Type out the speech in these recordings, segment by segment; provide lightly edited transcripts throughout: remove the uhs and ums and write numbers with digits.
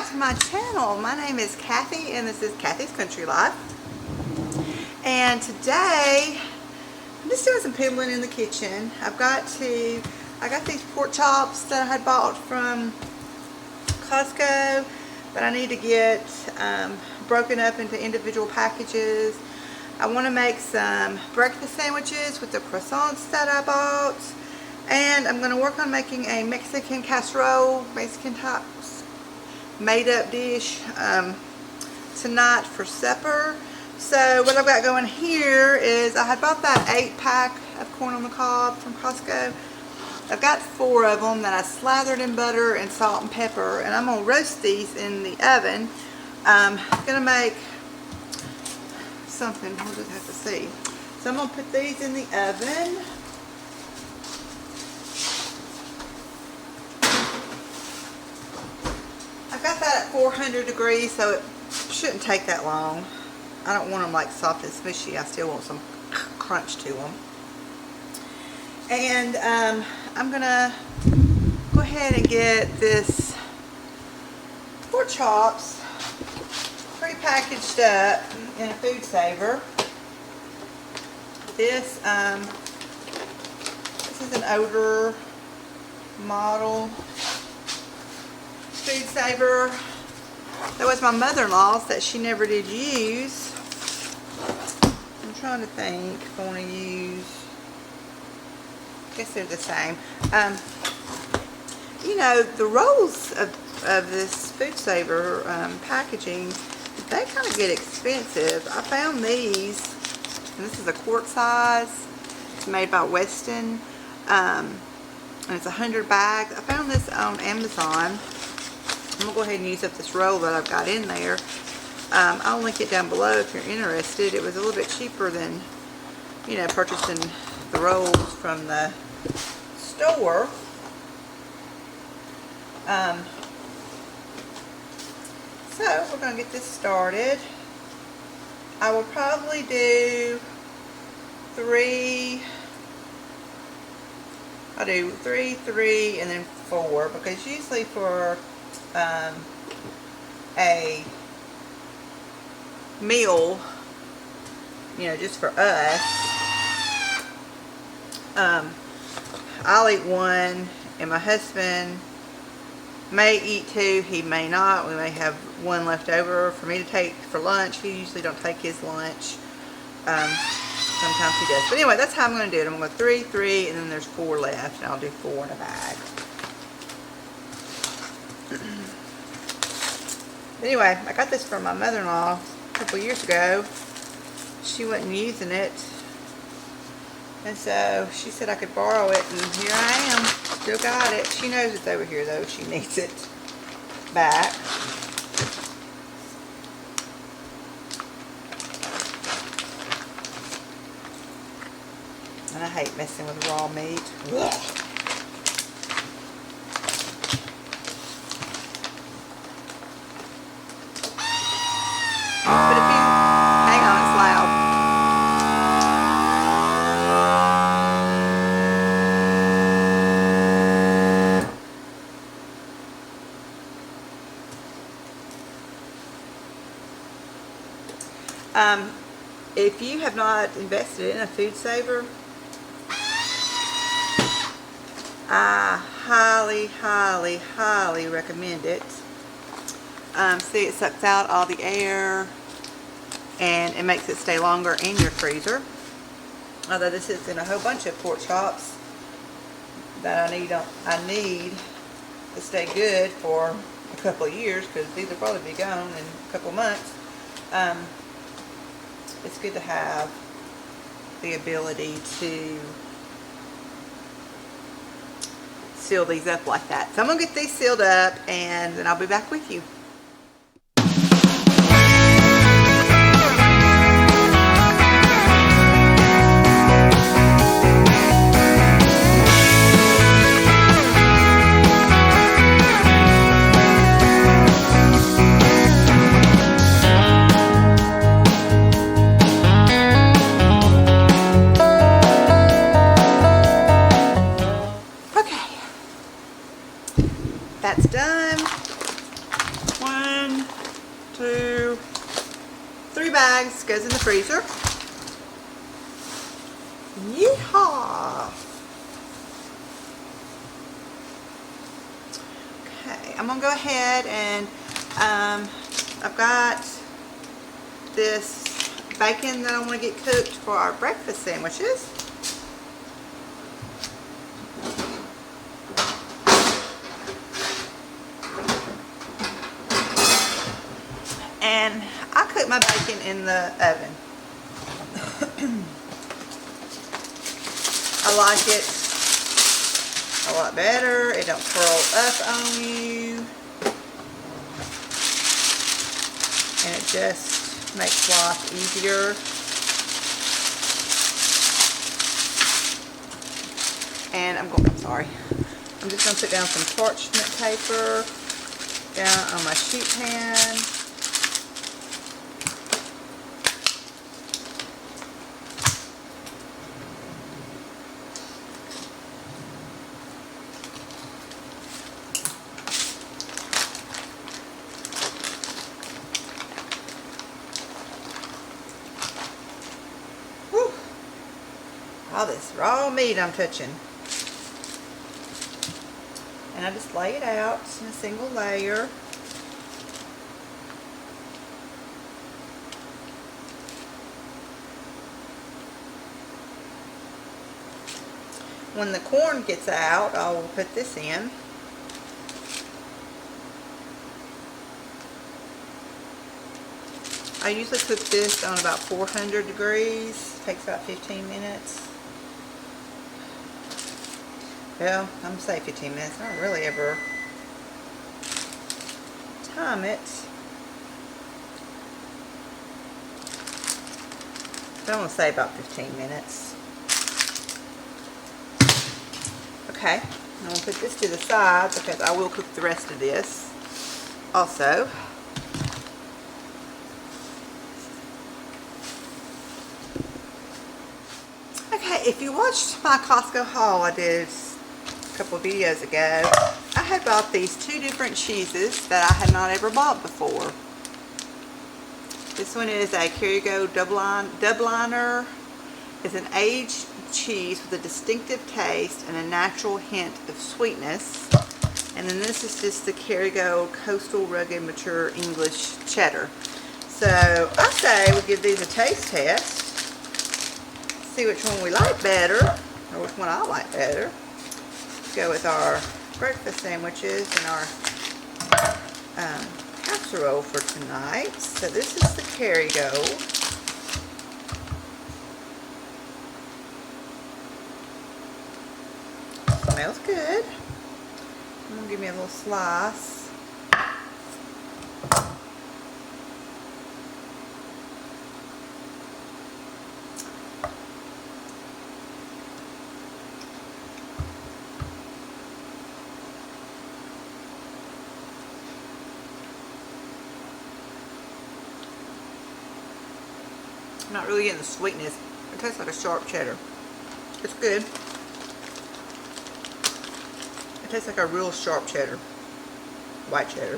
back to my channel. My name is Kathy and this is Kathy's Country Life. And today I'm just doing some piddling in the kitchen. I got these pork chops that I had bought from Costco that I need to get broken up into individual packages. I want to make some breakfast sandwiches with the croissants that I bought. And I'm going to work on making a Mexican casserole, Mexican type made up dish tonight for supper. So what I've got going here is I had bought that 8-pack of corn on the cob from Costco. I've got 4 of them that I slathered in butter and salt and pepper, and I'm going to roast these in the oven. I'm going to make something, we'll just have to see. So I'm going to put these in the oven. I've got that at 400 degrees, so it shouldn't take that long. I don't want them like soft and smushy. I still want some crunch to them. And I'm going to go ahead and get this pork chops pre-packaged up in a food saver. This is an older model food saver. That was my mother-in-law's that she never did use. I'm trying to think if I want to use. I guess they're the same. You know, the rolls of this food saver packaging, they kind of get expensive. I found these, and this is a quart size. It's made by Weston, and it's 100 bags. I found this on Amazon. I'm going to go ahead and use up this roll that I've got in there. I'll link it down below if you're interested. It was a little bit cheaper than, you know, purchasing the rolls from the store. So we're going to get this started. I will probably do 3. I'll do 3, 3, and then 4, because usually for a meal, you know, just for us, I'll eat 1, and my husband may eat 2, he may not. We may have 1 left over for me to take for lunch. He usually don't take his lunch. Sometimes he does. But anyway, that's how I'm going to do it. I'm going to go 3, 3, and then there's 4 left, and I'll do 4 in a bag. Anyway, I got this from my mother-in-law a couple years ago. She wasn't using it, and so she said I could borrow it, and here I am. Still got it. She knows it's over here, though. She needs it back. And I hate messing with raw meat. Ugh. But if you hang on, it's loud. If you have not invested in a food saver, I highly, highly, highly recommend it. See, it sucks out all the air and it makes it stay longer in your freezer. Although this is in a whole bunch of pork chops that I need to stay good for a couple of years, because these will probably be gone in a couple of months. It's good to have the ability to seal these up like that. So I'm going to get these sealed up and then I'll be back with you. 1, 2, 3 bags goes in the freezer. Yeehaw! Okay, I'm gonna go ahead and I've got this bacon that I want to get cooked for our breakfast sandwiches. And I cook my bacon in the oven. I like it a lot better. It don't curl up on you. And it just makes life easier. And I'm just going to put down some parchment paper down on my sheet pan. Whew. All this raw meat I'm touching. And I just lay it out in a single layer. When the corn gets out, I will put this in. I usually cook this on about 400 degrees. It takes about 15 minutes. Well, I'm gonna say 15 minutes. I don't really ever time it. So I'm gonna say about 15 minutes. Okay, I'm gonna put this to the side because I will cook the rest of this also. Okay, if you watched my Costco haul I did a couple of videos ago, I had bought these 2 different cheeses that I had not ever bought before. This one is a Kerrygo Dubliner. It's an aged cheese with a distinctive taste and a natural hint of sweetness. And then this is just the Kerrygo Coastal Rugged Mature English Cheddar. So I say we give these a taste test. See which one we like better, or which one I like better. Let's go with our breakfast sandwiches and our casserole for tonight. So this is the Kerrygo. Smells good. I'm gonna give me a little slice. I'm not really getting the sweetness. It tastes like a sharp cheddar. It's good. It tastes like a real sharp cheddar. White cheddar.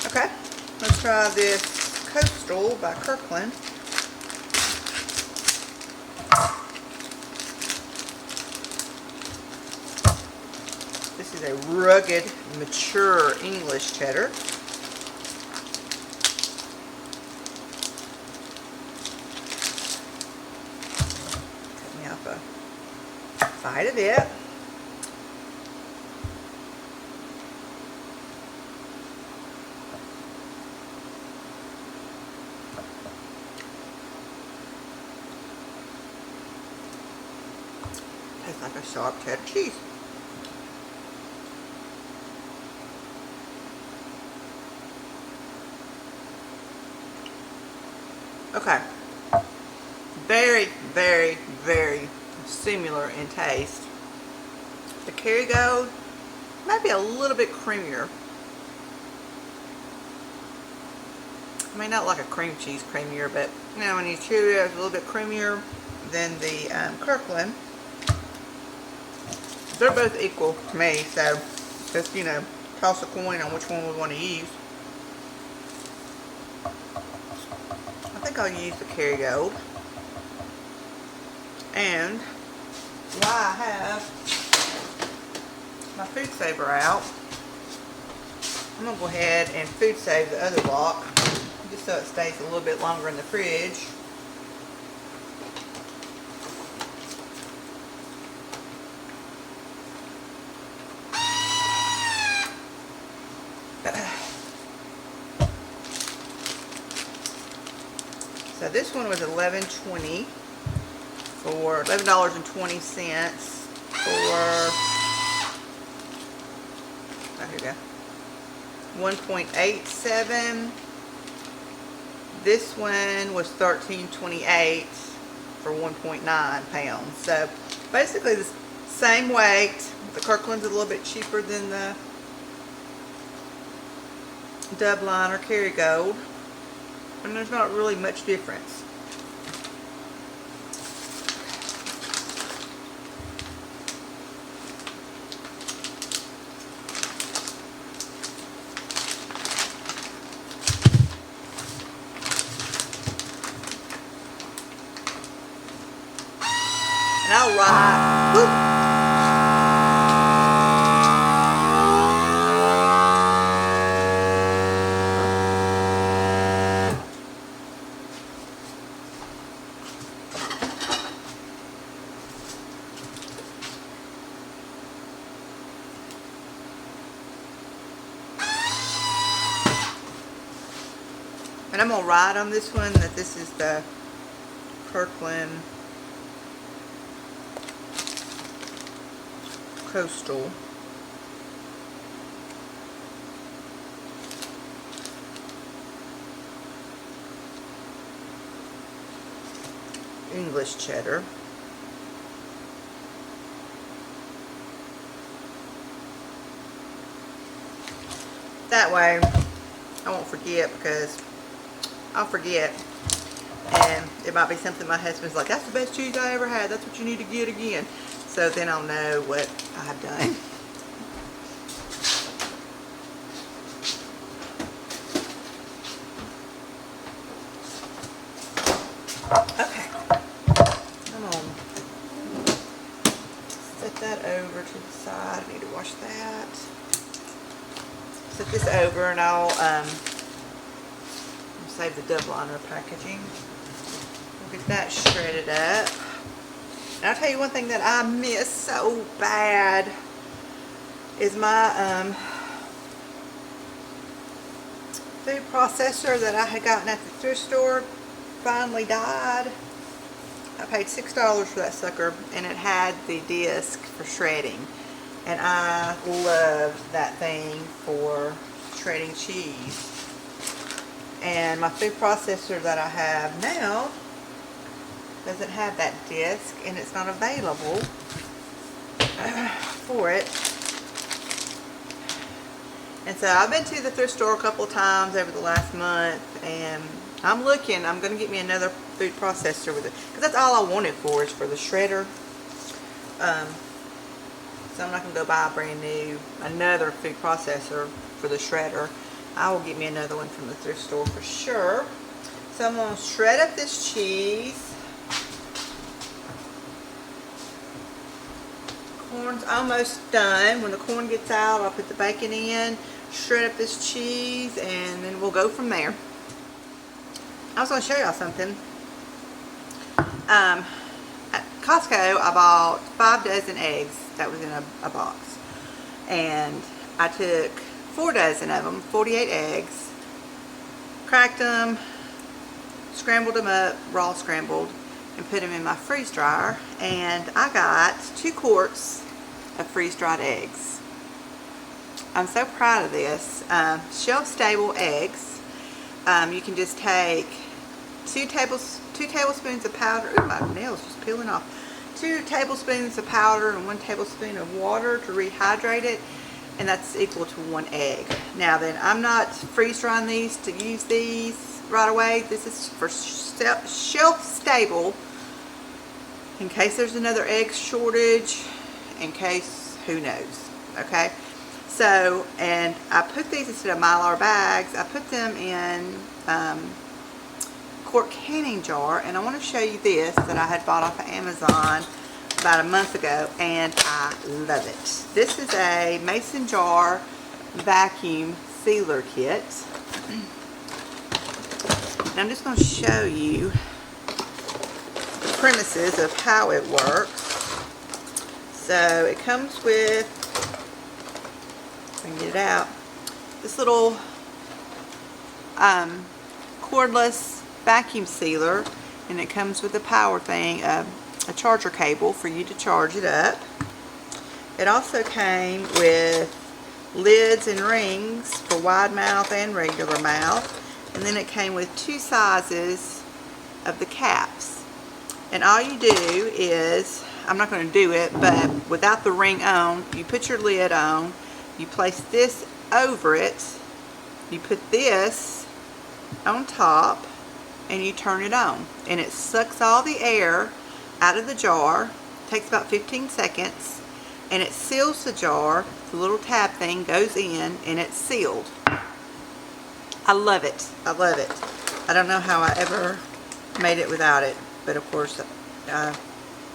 Okay, let's try this Coastal by Kirkland. This is a rugged, mature English cheddar. Cut me off a bite of it. Tastes like a sharp cheddar cheese. Okay. Very, very, very similar in taste. The Kerrygo might be a little bit creamier. I mean, not like a cream cheese creamier, but you know, when you chew it, it's a little bit creamier than the Kirkland. They're both equal to me, so just, you know, toss a coin on which one we want to use. think I'll use the Kerrygold. And while I have my food saver out, I'm going to go ahead and food save the other block just so it stays a little bit longer in the fridge. So this one was $11.20 for $11.20 for, oh, here we go, 1.87. This one was $13.28 for 1.9 pounds. So basically the same weight. The Kirkland's a little bit cheaper than the Dubline or Kerrygold, and there's not really much difference. And I'll ride. Whoop. And I'm going to write on this one that this is the Kirkland Coastal. English cheddar. That way I won't forget, because I'll forget, and it might be something my husband's like, that's the best cheese I ever had, that's what you need to get again. So then I'll know what I've done. Okay, come on. Set that over to the side. I need to wash that. Set this over, and I'll save the double-liner packaging. We'll get that shredded up. And I'll tell you one thing that I miss so bad is my food processor that I had gotten at the thrift store finally died. I paid $6 for that sucker, and it had the disc for shredding. And I loved that thing for shredding cheese. And my food processor that I have now doesn't have that disc, and it's not available for it. And so I've been to the thrift store a couple of times over the last month, and I'm looking. I'm going to get me another food processor with it, because that's all I want it for, is for the shredder. So I'm not going to go buy a brand new, another food processor for the shredder. I will get me another one from the thrift store for sure. So I'm going to shred up this cheese. Corn's almost done. When the corn gets out, I'll put the bacon in, shred up this cheese, and then we'll go from there. I was going to show y'all something. At Costco, I bought 5 dozen eggs that was in a box. And I took 4 dozen of them, 48 eggs, cracked them, scrambled them up, raw scrambled, and put them in my freeze dryer. And I got 2 quarts of freeze-dried eggs. I'm so proud of this. Shelf-stable eggs. You can just take 2 tablespoons of powder. Ooh, my nail's just peeling off. 2 tablespoons of powder and 1 tablespoon of water to rehydrate it, and that's equal to 1 egg. Now then, I'm not freeze-drying these to use these right away. This is for shelf-stable, in case there's another egg shortage, in case, who knows, okay? So, and I put these, instead of Mylar bags, I put them in 4-quart canning jar, and I want to show you this that I had bought off of Amazon about a month ago, and I love it. This is a mason jar vacuum sealer kit. And I'm just going to show you the premises of how it works. So it comes with, if I can get it out, this little cordless vacuum sealer, and it comes with a power thing, a charger cable for you to charge it up. It also came with lids and rings for wide mouth and regular mouth, and then it came with 2 sizes of the caps. And all you do is, I'm not going to do it, but without the ring on, you put your lid on, you place this over it, you put this on top, and you turn it on, and it sucks all the air out of the jar. It takes about 15 seconds, and it seals the jar. The little tab thing goes in, and it's sealed. I love it. I love it. I don't know how I ever made it without it, but of course I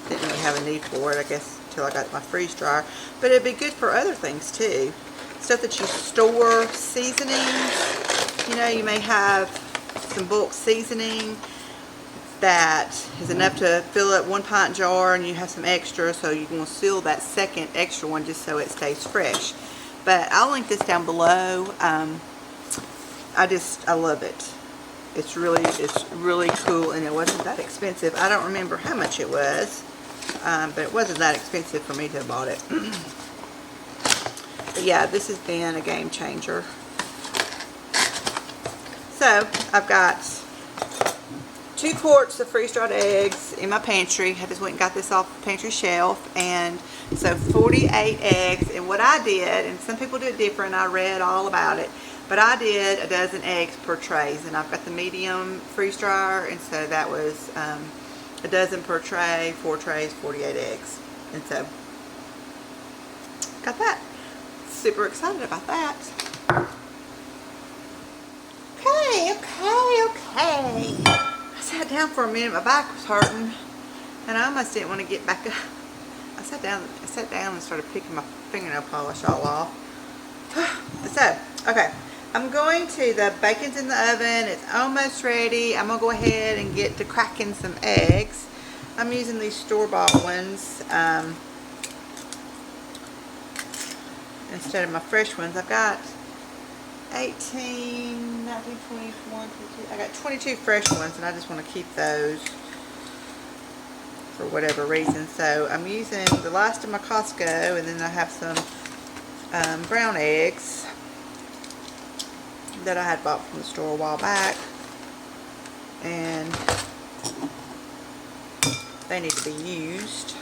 didn't really have a need for it, I guess, until I got my freeze dryer. But it'd be good for other things too. Stuff that you store, seasonings. You know, you may have some bulk seasoning that is enough to fill up 1 pint jar, and you have some extra, so you want to seal that second extra one just so it stays fresh. But I'll link this down below. I love it. It's really cool, and it wasn't that expensive. I don't remember how much it was, but it wasn't that expensive for me to have bought it. But yeah, this has been a game changer. So I've got 2 quarts of freeze-dried eggs in my pantry. I just went and got this off the pantry shelf, and so 48 eggs. And what I did, and some people do it different, I read all about it, but I did a dozen eggs per trays, and I've got the medium freeze dryer, and so that was a dozen per tray, 4 trays, 48 eggs. And so got that. Super excited about that. Okay. I sat down for a minute, my back was hurting, and I almost didn't want to get back up. I sat down and started picking my fingernail polish all off. So, okay. I'm going to, the bacon's in the oven, it's almost ready. I'm going to go ahead and get to cracking some eggs. I'm using these store-bought ones instead of my fresh ones. I've got 18, 19, 20, 21, 22, I got 22 fresh ones, and I just want to keep those for whatever reason. So I'm using the last of my Costco, and then I have some brown eggs that I had bought from the store a while back, and they need to be used.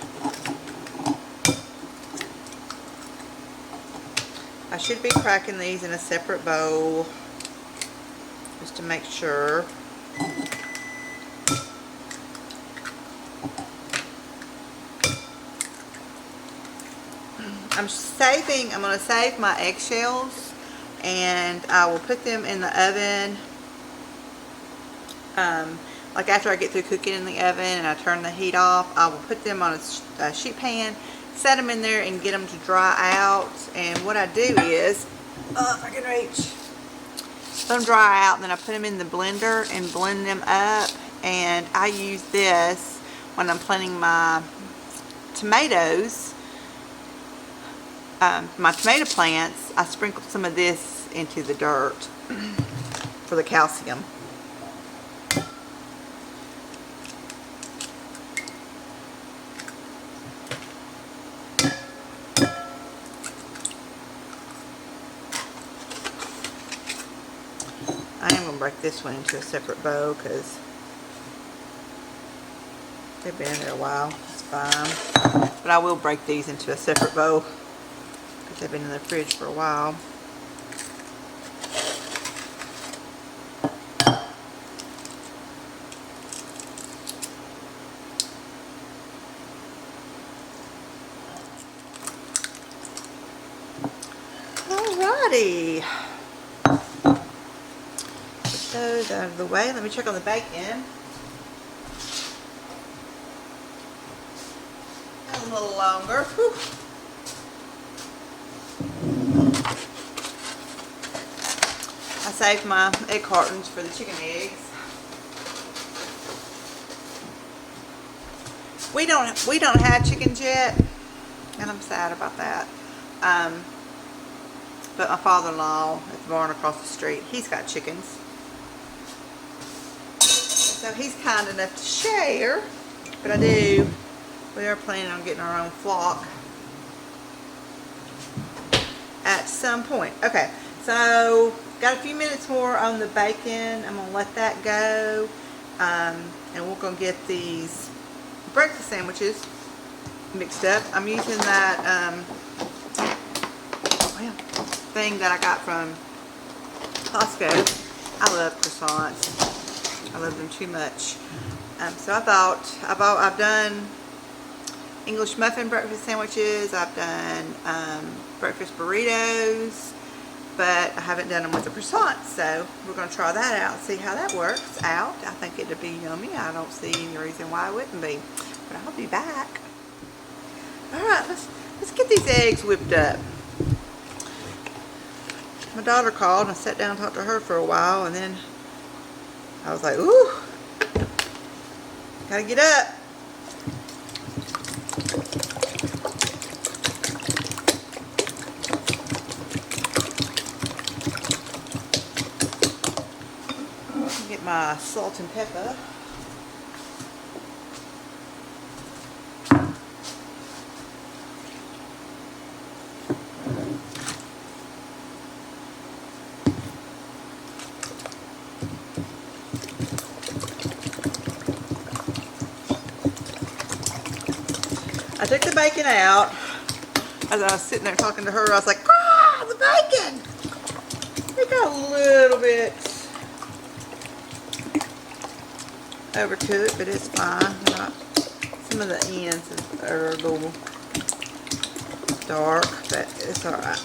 I should be cracking these in a separate bowl just to make sure. I'm going to save my eggshells, and I will put them in the oven, like after I get through cooking in the oven and I turn the heat off. I will put them on a sheet pan, set them in there, and get them to dry out. And what I do is, if I can reach, let them dry out, and then I put them in the blender and blend them up. And I use this when I'm planting my tomatoes, my tomato plants. I sprinkle some of this into the dirt for the calcium. I am going to break this one into a separate bowl because they've been in there a while. It's fine. But I will break these into a separate bowl because they've been in the fridge for a while. Alrighty. Put those out of the way. Let me check on the bacon. A little longer. Whew. I saved my egg cartons for the chicken eggs. We don't have chickens yet, and I'm sad about that. But my father-in-law at the barn across the street, he's got chickens. So he's kind enough to share, but we are planning on getting our own flock at some point. Okay, so got a few minutes more on the bacon. I'm gonna let that go, and we're gonna get these breakfast sandwiches mixed up. I'm using that thing that I got from Costco. I love croissants. I love them too much. So I thought I've done English muffin breakfast sandwiches. I've done breakfast burritos, but I haven't done them with the croissants. So we're going to try that out, see how that works out. I think it'll be yummy. I don't see any reason why it wouldn't be. But I'll be back. All right, let's get these eggs whipped up. My daughter called and I sat down and talked to her for a while, and then I was like, ooh, gotta get up. Get my salt and pepper. I took the bacon out. As I was sitting there talking to her, I was like, ah, the bacon! It got a little bit overcooked, but it's fine. Some of the ends are a little dark, but it's alright.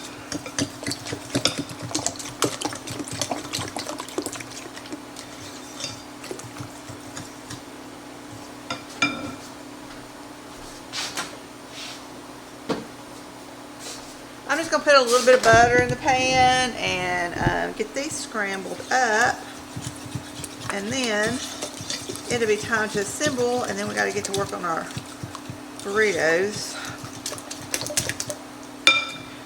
I'm just going to put a little bit of butter in the pan and get these scrambled up, and then it'll be time to assemble, and then we got to get to work on our burritos.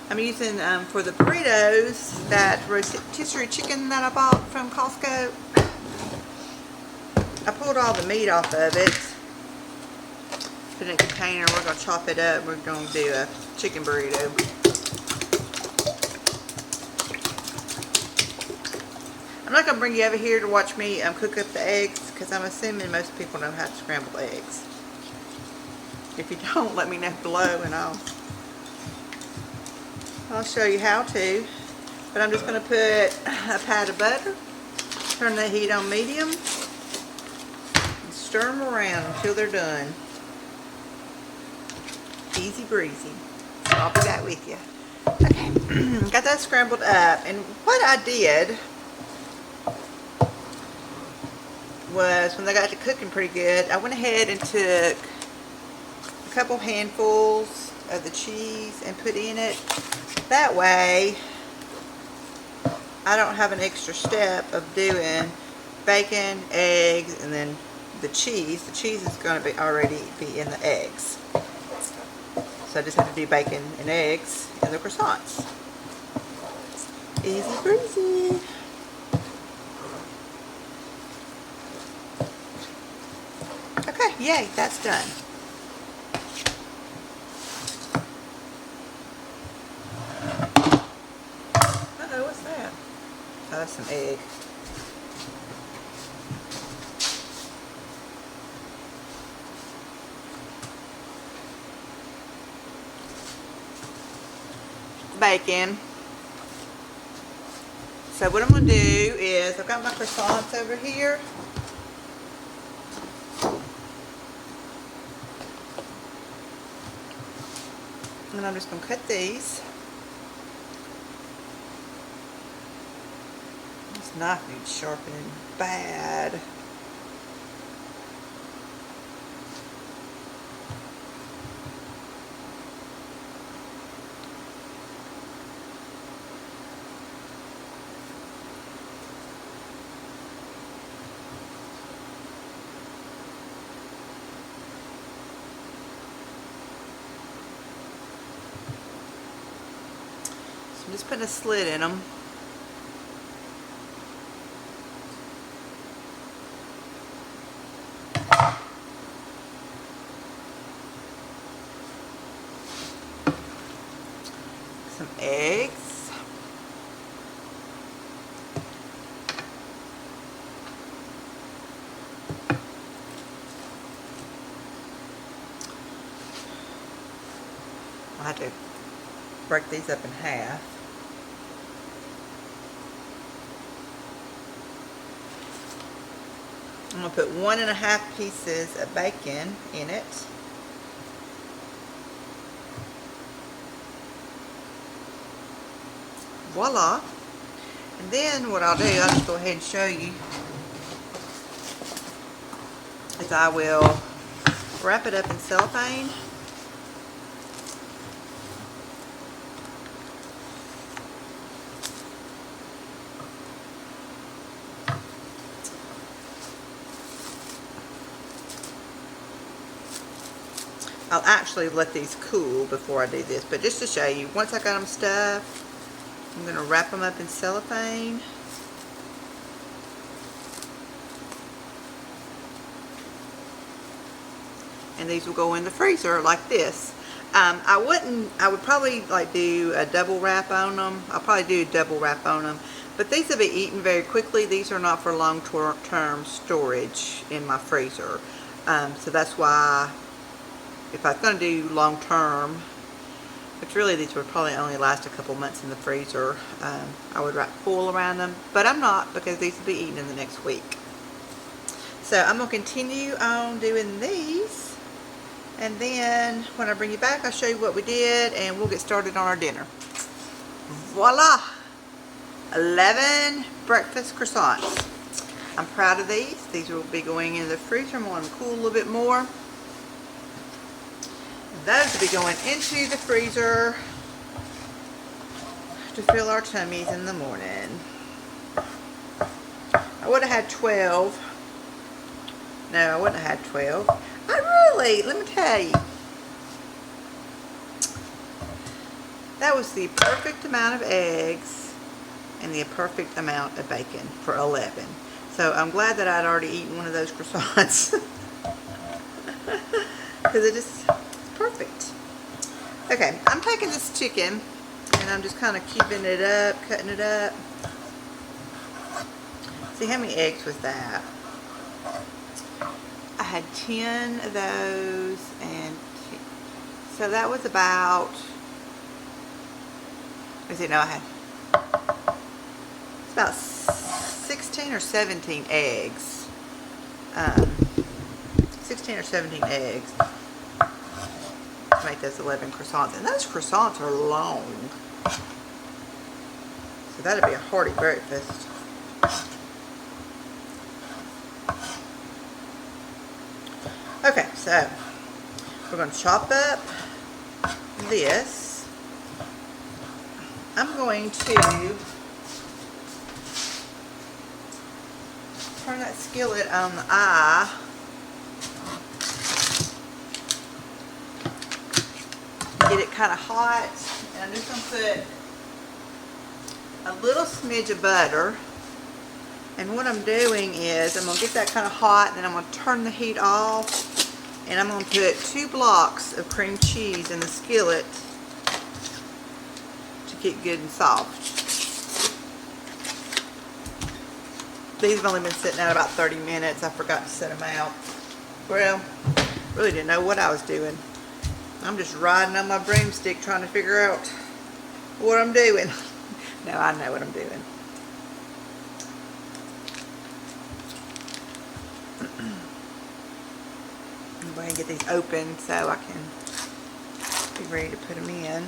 I'm using for the burritos that rotisserie chicken that I bought from Costco. I pulled all the meat off of it, put it in a container. We're going to chop it up. We're going to do a chicken burrito. I'm not going to bring you over here to watch me cook up the eggs, because I'm assuming most people know how to scramble eggs. If you don't, let me know below and I'll show you how to. But I'm just going to put a pat of butter, turn the heat on medium, and stir them around until they're done. Easy breezy. So I'll be back with you. Okay, got that scrambled up, and what I did was, when I got to cooking pretty good, I went ahead and took a couple handfuls of the cheese and put in it. That way I don't have an extra step of doing bacon, eggs, and then the cheese. The cheese is going to already be in the eggs. So I just have to do bacon and eggs and the croissants. Easy breezy. Okay, yay, that's done. Uh-oh, what's that? Oh, that's some egg. Bacon. So what I'm going to do is, I've got my croissants over here. And I'm just going to cut these. This knife needs sharpening bad. I'm just putting a slit in them. Some eggs. I'll have to break these up in half. I'm going to put 1.5 pieces of bacon in it. Voila. And then what I'll do, I'll just go ahead and show you, is I will wrap it up in cellophane. I'll actually let these cool before I do this, but just to show you, once I got them stuffed, I'm going to wrap them up in cellophane. And these will go in the freezer like this. I would probably like do a double wrap on them. I'll probably do a double wrap on them. But these will be eaten very quickly. These are not for long-term storage in my freezer. So that's why, if I was going to do long-term, which really these would probably only last a couple months in the freezer, I would wrap foil around them. But I'm not, because these will be eaten in the next week. So I'm going to continue on doing these. And then when I bring you back, I'll show you what we did, and we'll get started on our dinner. Voila! 11 breakfast croissants. I'm proud of these. These will be going in the freezer. I'm going to cool a little bit more. Those will be going into the freezer to fill our tummies in the morning. I would have had 12. No, I wouldn't have had 12. Let me tell you, that was the perfect amount of eggs and the perfect amount of bacon for 11. So I'm glad that I'd already eaten one of those croissants, because it's perfect. Okay, I'm taking this chicken and I'm just kind of cubing it up, cutting it up. See, how many eggs was that? I had 10 of those, and so that was about, it's about 16 or 17 eggs. 16 or 17 eggs to make those 11 croissants. And those croissants are long. So that'd be a hearty breakfast. Okay, so we're going to chop up this. I'm going to turn that skillet on the eye. Get it kind of hot. And I'm just going to put a little smidge of butter. And what I'm doing is I'm going to get that kind of hot, and then I'm going to turn the heat off. And I'm going to put 2 blocks of cream cheese in the skillet to keep good and soft. These have only been sitting out about 30 minutes. I forgot to set them out. Well, really didn't know what I was doing. I'm just riding on my broomstick trying to figure out what I'm doing. No, I know what I'm doing. I'm going to get these open so I can be ready to put them in.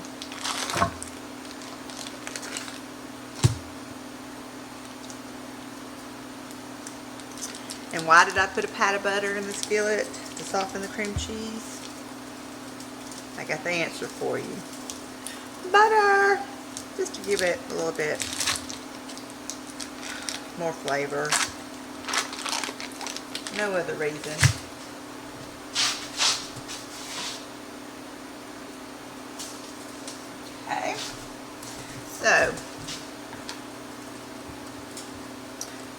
And why did I put a pat of butter in the skillet to soften the cream cheese? I got the answer for you. Butter! Just to give it a little bit more flavor. No other reason. Okay. So,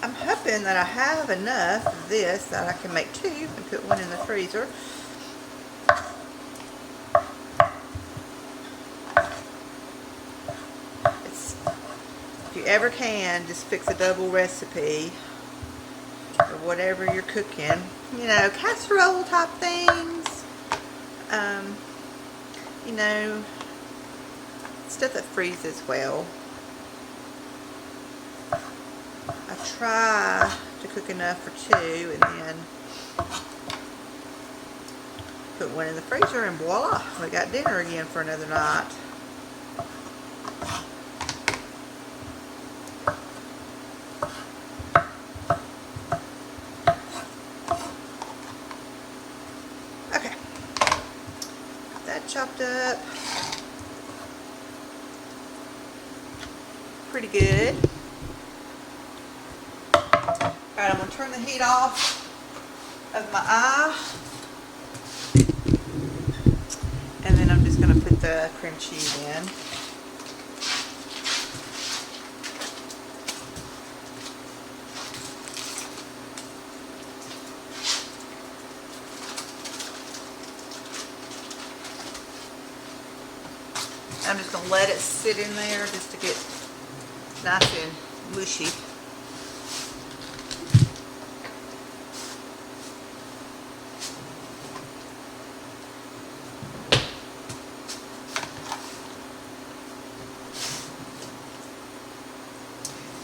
I'm hoping that I have enough of this that I can make two and put one in the freezer. If you ever can, just fix a double recipe or whatever you're cooking. You know, casserole type things. You know, stuff that freezes well. I try to cook enough for two and then put one in the freezer and voila, we got dinner again for another night. Okay, got that chopped up. Pretty good. Alright, I'm going to turn the heat off of my eye. And then I'm just going to put the cream cheese in. I'm just going to let it sit in there just to get nice and mushy.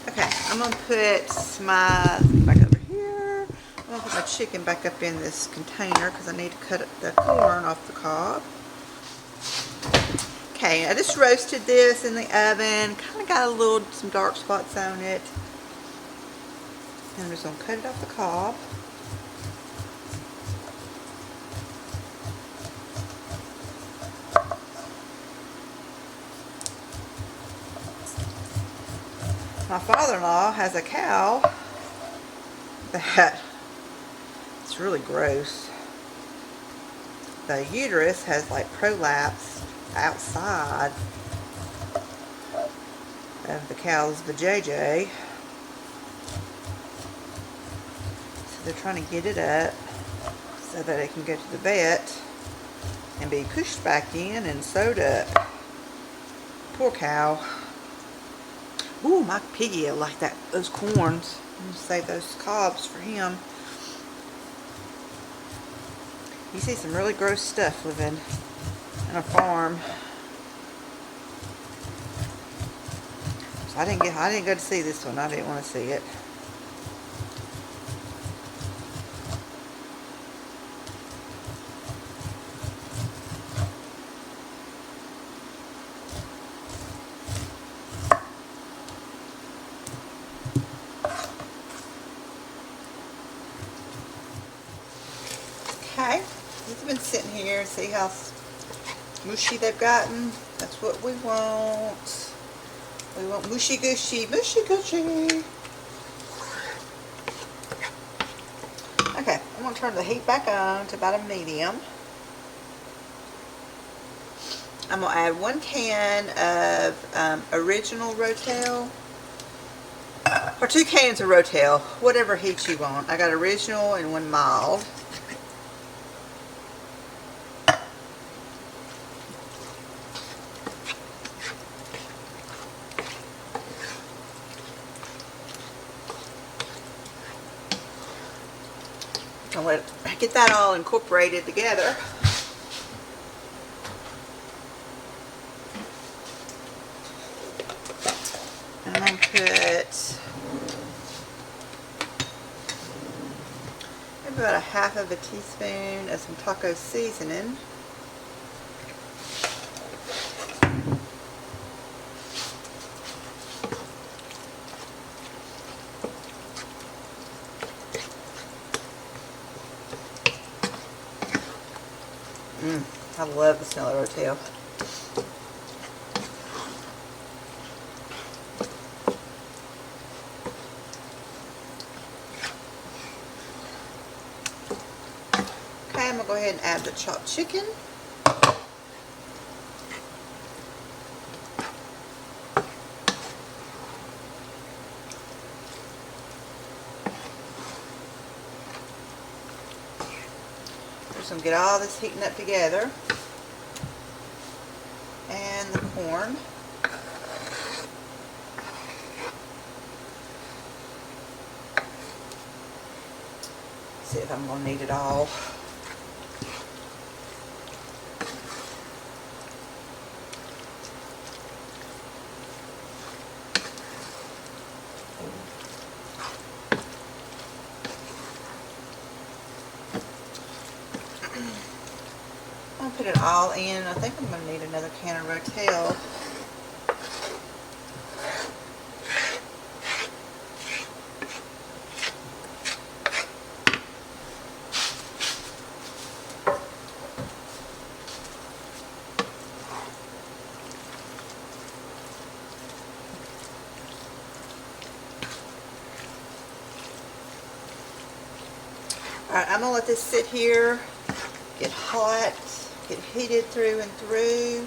Okay, I'm going to put my, back over here, I'm going to put my chicken back up in this container because I need to cut the corn off the cob. Okay, I just roasted this in the oven, kind of got some dark spots on it. And I'm just going to cut it off the cob. My father-in-law has a cow that it's really gross. The uterus has like prolapsed outside of the cow's vajayjay. So they're trying to get it up so that it can go to the vet and be pushed back in and sewed up. Poor cow. Ooh, my piggy will like those corns. I'm going to save those cobs for him. You see some really gross stuff living on a farm. So I didn't go to see this one. I didn't want to see it. Okay, it's been sitting here. See how mushy they've gotten? That's what we want. We want mushy gushy, mushy gushy. Okay, I'm going to turn the heat back on to about a medium. I'm going to add 1 can of original Rotel. Or 2 cans of Rotel, whatever heat you want. I got original and 1 mild. I'll get that all incorporated together. And I'm going to put maybe about a half of a teaspoon of some taco seasoning. I love the smell of rotel. Okay, I'm going to go ahead and add the chopped chicken. Just going to get all this heating up together. And the corn. See if I'm going to need it all. I'll put it all in. I think I'm going to need another can of rotel. Alright, I'm going to let this sit here, get hot, get heated through and through.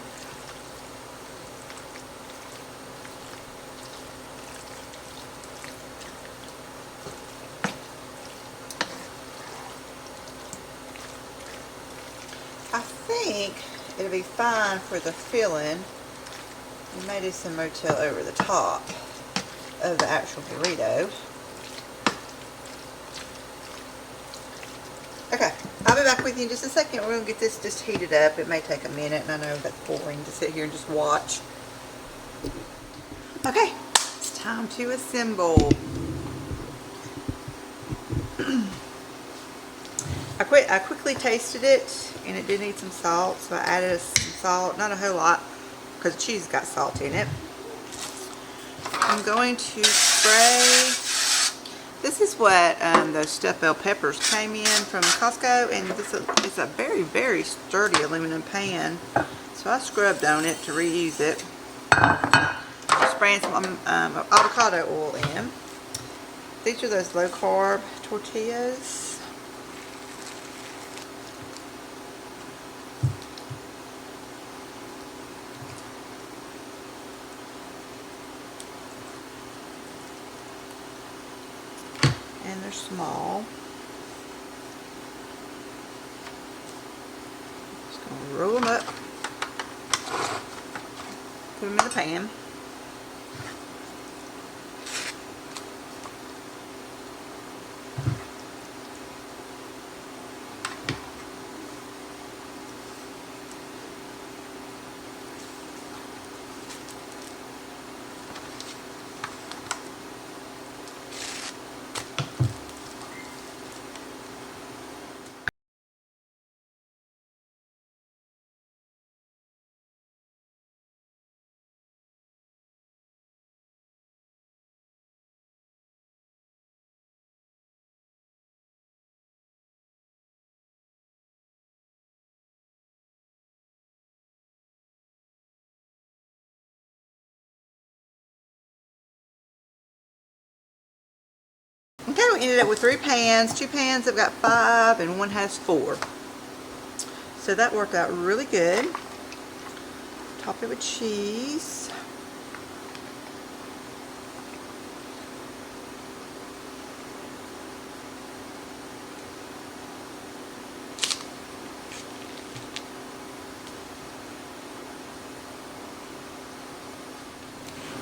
I think it'll be fine for the filling. You may do some rotel over the top of the actual burrito. Okay, I'll be back with you in just a second. We're going to get this just heated up. It may take a minute, and I know that's boring to sit here and just watch. Okay, it's time to assemble. I quickly tasted it, and it did need some salt, so I added some salt. Not a whole lot, because the cheese got salt in it. I'm going to spray. This is what those stuffed bell peppers came in from Costco, and it's a very, very sturdy aluminum pan. So I scrubbed on it to reuse it. Spraying some avocado oil in. These are those low carb tortillas. And they're small. Just gonna roll them up, put them in the pan. Okay, we ended up with 3 pans. 2 pans have got 5 and 1 has 4. So that worked out really good. Top it with cheese.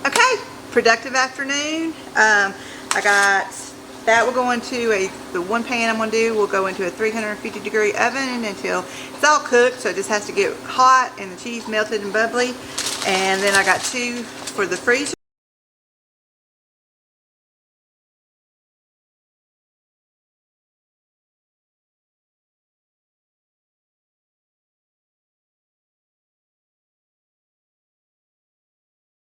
Okay, productive afternoon. I got that will go into the one pan I'm going to do will go into a 350-degree oven until it's all cooked, so it just has to get hot and the cheese melted and bubbly. And then I got 2 for the freezer.